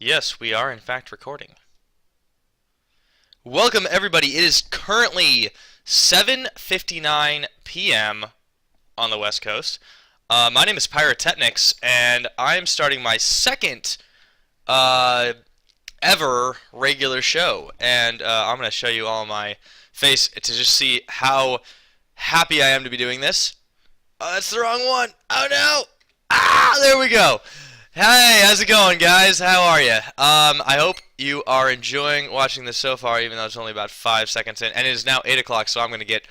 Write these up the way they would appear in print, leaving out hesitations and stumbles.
Yes, we are in fact recording. Welcome everybody. It is currently 7:59 p.m. on the West Coast. My name is Pyrotechnics, and I'm starting my second ever regular show. And I'm going to show you all my face to just see how happy I am to be doing this. Oh, that's the wrong one. Oh no! Ah, there we go. Hey, how's it going, guys? How are you? I hope you are enjoying watching this so far, even though it's only about 5 seconds in. And it is now 8 o'clock, so I'm going to get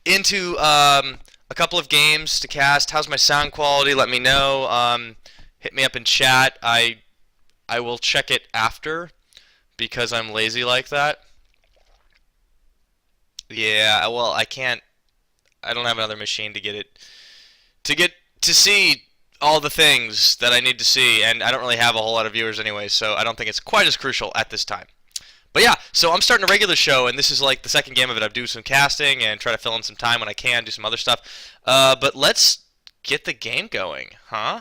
into a couple of games to cast. How's my sound quality? Let me know. Hit me up in chat. I will check it after because I'm lazy like that. Yeah, well, I don't have another machine to get to see all the things that I need to see, and I don't really have a whole lot of viewers anyway, so I don't think it's quite as crucial at this time. But yeah, so I'm starting a regular show, and this is like the second game of it. I do some casting and try to fill in some time when I can, do some other stuff. But let's get the game going, huh?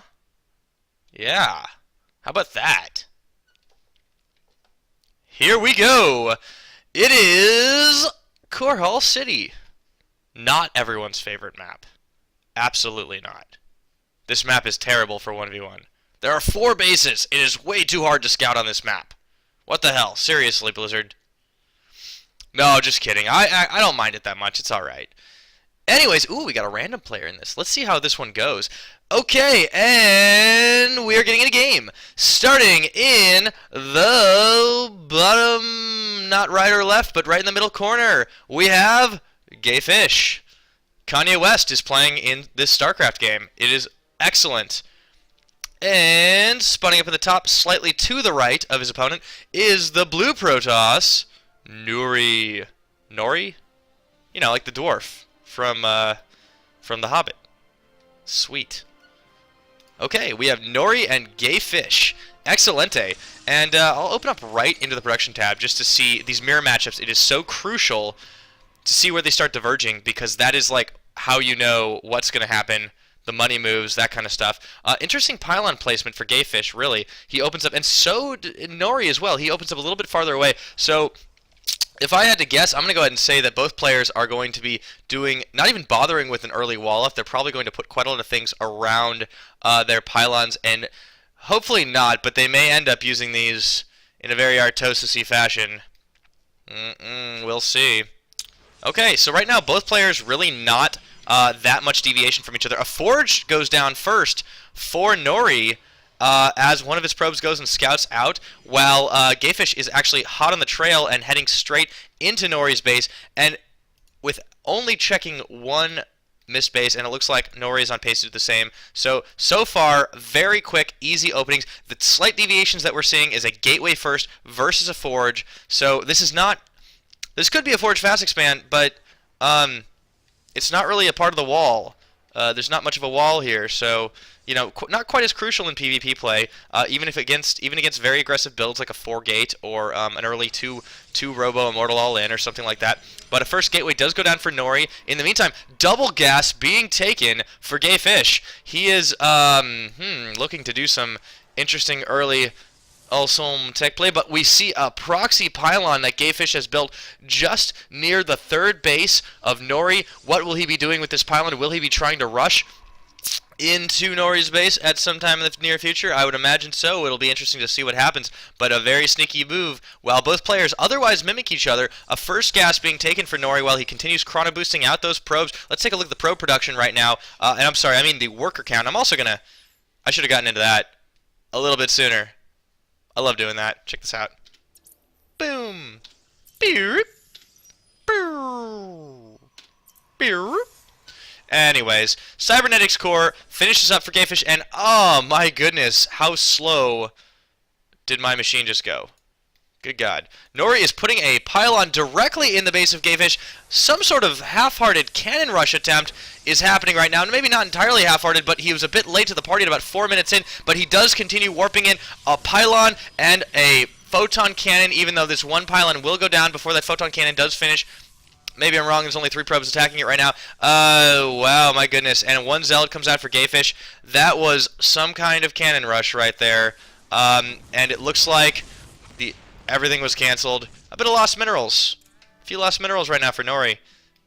Yeah. How about that? Here we go. It is Korhal City. Not everyone's favorite map. Absolutely not. This map is terrible for 1v1. There are 4 bases. It is way too hard to scout on this map. What the hell? Seriously, Blizzard? No, just kidding. I don't mind it that much. It's alright. Anyways, ooh, we got a random player in this. Let's see how this one goes. Okay, and we are getting in a game. Starting in the bottom, not right or left, but right in the middle corner, we have GayFish. Kanye West is playing in this StarCraft game. It is excellent. And spawning up in the top, slightly to the right of his opponent, is the blue Protoss, Noori. Noori? You know, like the dwarf from The Hobbit. Sweet. Okay, we have Noori and GayFish. Excelente. And I'll open up right into the production tab just to see these mirror matchups. It is so crucial to see where they start diverging, because that is like how you know what's going to happen. The money moves, that kind of stuff. Interesting pylon placement for GayFish, really. He opens up, and so Noori as well. He opens up a little bit farther away. So if I had to guess, I'm going to go ahead and say that both players are going to be doing, not even bothering with an early wall-up. They're probably going to put quite a lot of things around their pylons, and hopefully not, but they may end up using these in a very Artosis-y fashion. We'll see. Okay, so right now both players really not that much deviation from each other. A Forge goes down first for Noori as one of his probes goes and scouts out, while GayFish is actually hot on the trail and heading straight into Noori's base, and with only checking one missed base, and it looks like Noori is on pace to do the same. So far, very quick, easy openings. The slight deviations that we're seeing is a Gateway first versus a Forge, so this is not... This could be a Forge fast expand, but it's not really a part of the wall. There's not much of a wall here, so you know, not quite as crucial in PvP play. Even against very aggressive builds like a 4-gate or an early 2 Robo Immortal all-in or something like that. But a first Gateway does go down for Noori. In the meantime, double gas being taken for GayFish. He is looking to do some interesting early awesome tech play, but we see a proxy pylon that GayFish has built just near the 3rd base of Noori. What will he be doing with this pylon? Will he be trying to rush into Noori's base at some time in the near future? I would imagine so. It'll be interesting to see what happens, but a very sneaky move while both players otherwise mimic each other. A first gas being taken for Noori while he continues chrono boosting out those probes. Let's take a look at the probe production right now. And I'm sorry, I mean the worker count. I should have gotten into that a little bit sooner. I love doing that. Check this out. Boom. Beep. Beep. Anyways, Cybernetics Core finishes up for GayFish, and oh my goodness, how slow did my machine just go? Good God. Noori is putting a pylon directly in the base of GayFish. Some sort of half-hearted cannon rush attempt is happening right now. Maybe not entirely half-hearted, but he was a bit late to the party at about 4 minutes in. But he does continue warping in a pylon and a photon cannon, even though this one pylon will go down before that photon cannon does finish. Maybe I'm wrong, there's only 3 probes attacking it right now. Wow, my goodness. And one Zealot comes out for GayFish. That was some kind of cannon rush right there. And it looks like everything was canceled. A bit of lost minerals. A few lost minerals right now for Noori.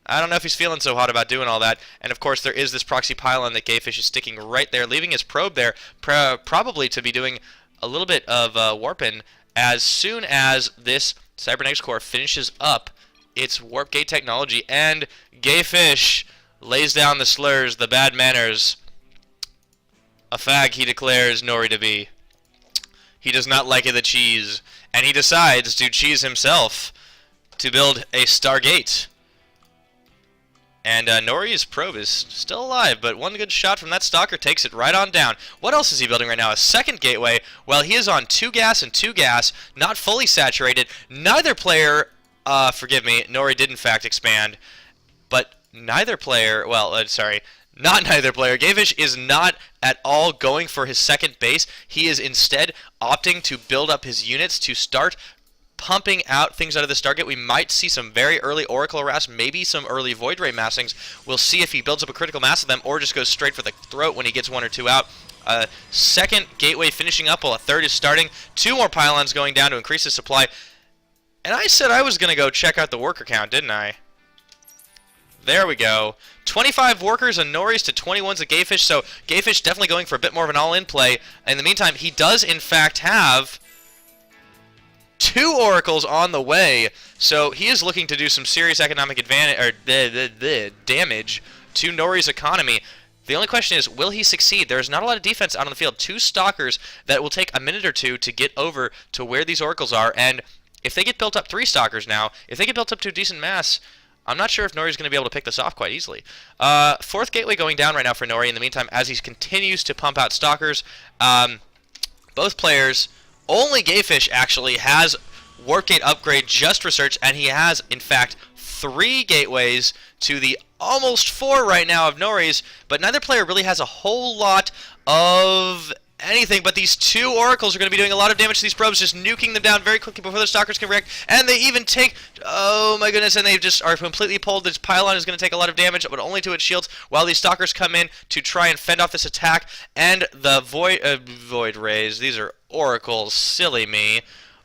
I don't know if he's feeling so hot about doing all that. And of course, there is this proxy pylon that GayFish is sticking right there, leaving his probe there, probably to be doing a little bit of warping as soon as this cybernetics core finishes up its warp gate technology. And GayFish lays down the slurs, the bad manners. A fag he declares Noori to be. He does not like the cheese, and he decides to cheese himself to build a Stargate. And Noori's probe is still alive, but one good shot from that stalker takes it right on down. What else is he building right now? A second gateway. Well, he is on 2 gas and 2 gas, not fully saturated. Neither player, forgive me, Noori did in fact expand, but neither player, not neither player. GayFish is not at all going for his second base. He is instead opting to build up his units to start pumping out things out of the Stargate. We might see some very early Oracle harass, maybe some early Void Ray massings. We'll see if he builds up a critical mass of them or just goes straight for the throat when he gets 1 or 2 out. Second gateway finishing up while a third is starting. 2 more pylons going down to increase the supply. And I said I was going to go check out the worker count, didn't I? There we go. 25 workers and Noori's to 21's of GayFish, so GayFish definitely going for a bit more of an all-in play. In the meantime, he does in fact have 2 oracles on the way, so he is looking to do some serious economic advantage or damage to Noori's economy. The only question is, will he succeed? There's not a lot of defense out on the field. 2 stalkers that will take a minute or 2 to get over to where these oracles are, and if they get built up, 3 stalkers now, if they get built up to a decent mass, I'm not sure if Noori's going to be able to pick this off quite easily. 4th gateway going down right now for Noori in the meantime as he continues to pump out stalkers. Both players, only GayFish actually has warp gate upgrade just researched, and he has in fact 3 gateways to the almost 4 right now of Noori's, but neither player really has a whole lot of anything, but these 2 oracles are going to be doing a lot of damage to these probes, just nuking them down very quickly before the stalkers can react, and they even take, oh my goodness, and they just are completely pulled. This pylon is going to take a lot of damage, but only to its shields, while these stalkers come in to try and fend off this attack, and the void rays, these are oracles, silly me,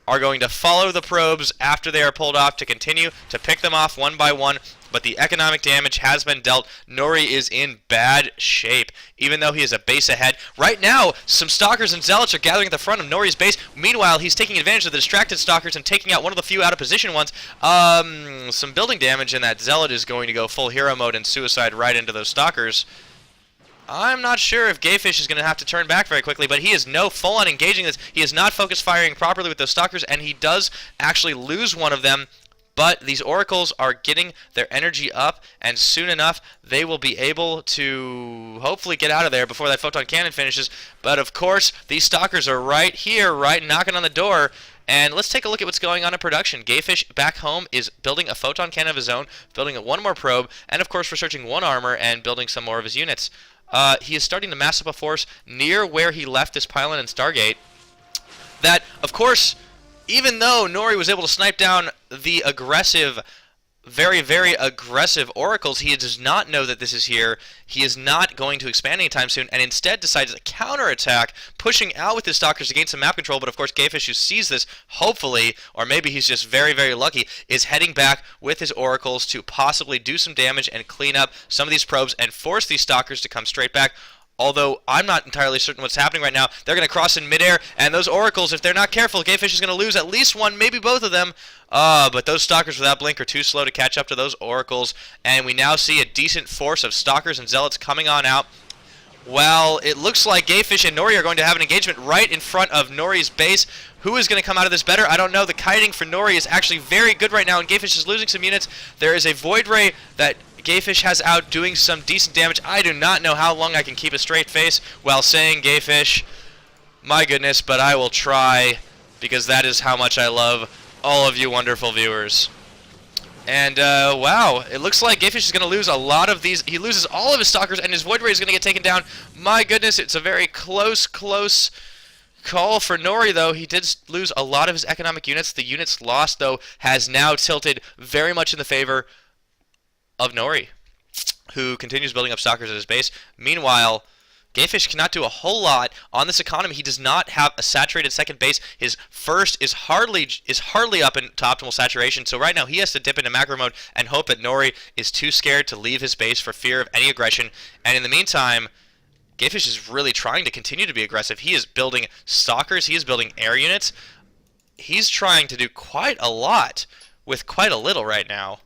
are going to follow the probes after they are pulled off to continue to pick them off one by one. But the economic damage has been dealt. Noori is in bad shape, even though he is a base ahead. Right now, some stalkers and zealots are gathering at the front of Noori's base. Meanwhile, he's taking advantage of the distracted stalkers and taking out one of the few out-of-position ones. Some building damage, and that zealot is going to go full hero mode and suicide right into those stalkers. I'm not sure if GayFish is going to have to turn back very quickly, but he is full-on engaging this. He is not focus firing properly with those stalkers, and he does actually lose one of them. But these oracles are getting their energy up, and soon enough they will be able to hopefully get out of there before that photon cannon finishes. But of course, these stalkers are right here, right knocking on the door. And let's take a look at what's going on in production. GayFish back home is building a photon cannon of his own, building 1 more probe, and of course researching 1 armor and building some more of his units. He is starting to mass up a force near where he left this pylon and Stargate. That, of course, even though Noori was able to snipe down the aggressive, very, very aggressive oracles, he does not know that this is here. He is not going to expand anytime soon, and instead decides to counterattack, pushing out with his stalkers to gain some map control. But of course, GayFish, who sees this, hopefully, or maybe he's just very, very lucky, is heading back with his oracles to possibly do some damage and clean up some of these probes and force these stalkers to come straight back. Although I'm not entirely certain what's happening right now. They're going to cross in midair, and those oracles, if they're not careful, GayFish is going to lose at least 1, maybe both of them. But those stalkers without blink are too slow to catch up to those oracles, and we now see a decent force of stalkers and zealots coming on out. Well, it looks like GayFish and Noori are going to have an engagement right in front of Noori's base. Who is going to come out of this better? I don't know. The kiting for Noori is actually very good right now, and GayFish is losing some units. There is a Void Ray that GayFish has out doing some decent damage. I do not know how long I can keep a straight face while saying GayFish. My goodness, but I will try, because that is how much I love all of you wonderful viewers. And, wow, it looks like GayFish is going to lose a lot of these. He loses all of his stalkers, and his Void Ray is going to get taken down. My goodness, it's a very close call for Noori, though. He did lose a lot of his economic units. The units lost, though, has now tilted very much in the favor of Noori, who continues building up stalkers at his base. Meanwhile, GayFish cannot do a whole lot on this economy. He does not have a saturated second base. His first is hardly up into optimal saturation. So right now he has to dip into macro mode and hope that Noori is too scared to leave his base for fear of any aggression. And in the meantime, GayFish is really trying to continue to be aggressive. He is building stalkers. He is building air units. He's trying to do quite a lot with quite a little right now.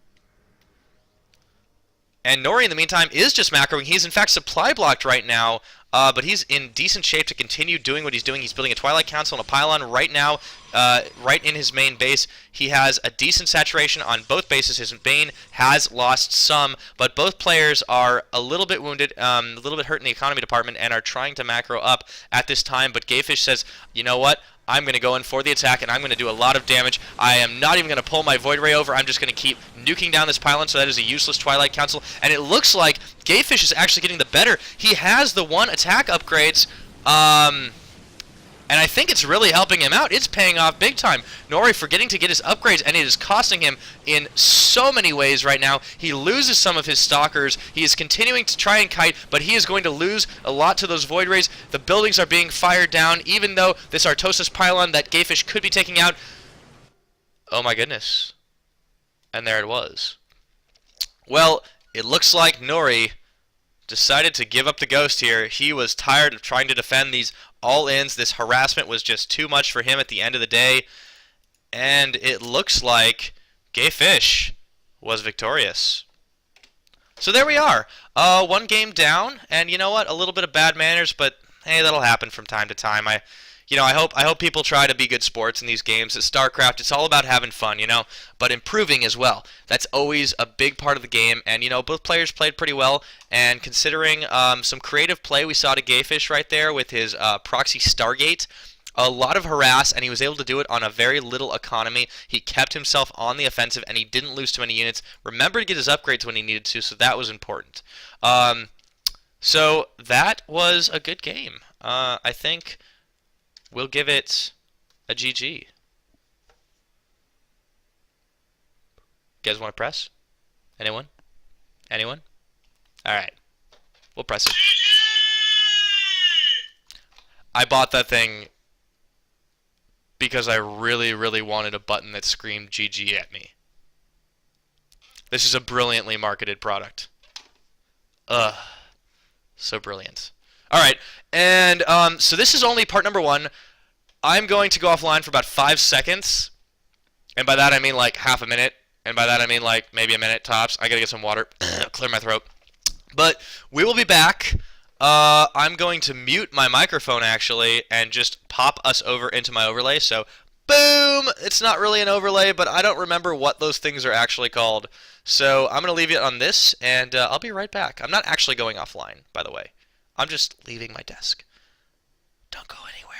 And Noori, in the meantime, is just macroing. He's, in fact, supply blocked right now, but he's in decent shape to continue doing what he's doing. He's building a Twilight Council and a pylon right now, right in his main base. He has a decent saturation on both bases. His main has lost some, but both players are a little bit wounded, a little bit hurt in the economy department, and are trying to macro up at this time. But GayFish says, you know what? I'm going to go in for the attack, and I'm going to do a lot of damage. I am not even going to pull my Void Ray over. I'm just going to keep nuking down this pylon, so that is a useless Twilight Council. And it looks like GayFish is actually getting the better. He has the 1 attack upgrades, and I think it's really helping him out. It's paying off big time. Noori forgetting to get his upgrades, and it is costing him in so many ways right now. He loses some of his stalkers. He is continuing to try and kite, but he is going to lose a lot to those Void Rays. The buildings are being fired down, even though this Artosis pylon that GayFish could be taking out. Oh my goodness. And there it was. Well, it looks like Noori decided to give up the ghost here. He was tired of trying to defend these all-ins. This harassment was just too much for him at the end of the day. And it looks like GayFish was victorious. So there we are. 1 game down, and you know what? A little bit of bad manners, but hey, that'll happen from time to time. I hope people try to be good sports in these games. At StarCraft, it's all about having fun, but improving as well. That's always a big part of the game, and both players played pretty well. And considering some creative play we saw to GayFish right there with his proxy Stargate, a lot of harass, and he was able to do it on a very little economy. He kept himself on the offensive, and he didn't lose too many units. Remember to get his upgrades when he needed to, so that was important. So that was a good game. I think we'll give it a GG. You guys want to press? Anyone? Anyone? Alright. We'll press it. I bought that thing because I really, really wanted a button that screamed GG at me. This is a brilliantly marketed product. Ugh. So brilliant. Alright, and so this is only part number 1. I'm going to go offline for about 5 seconds. And by that I mean like half a minute. And by that I mean like maybe a minute tops. I gotta get some water. Clear my throat. But we will be back. I'm going to mute my microphone actually and just pop us over into my overlay. So, boom! It's not really an overlay, but I don't remember what those things are actually called. So I'm going to leave you on this, and I'll be right back. I'm not actually going offline, by the way. I'm just leaving my desk. Don't go anywhere.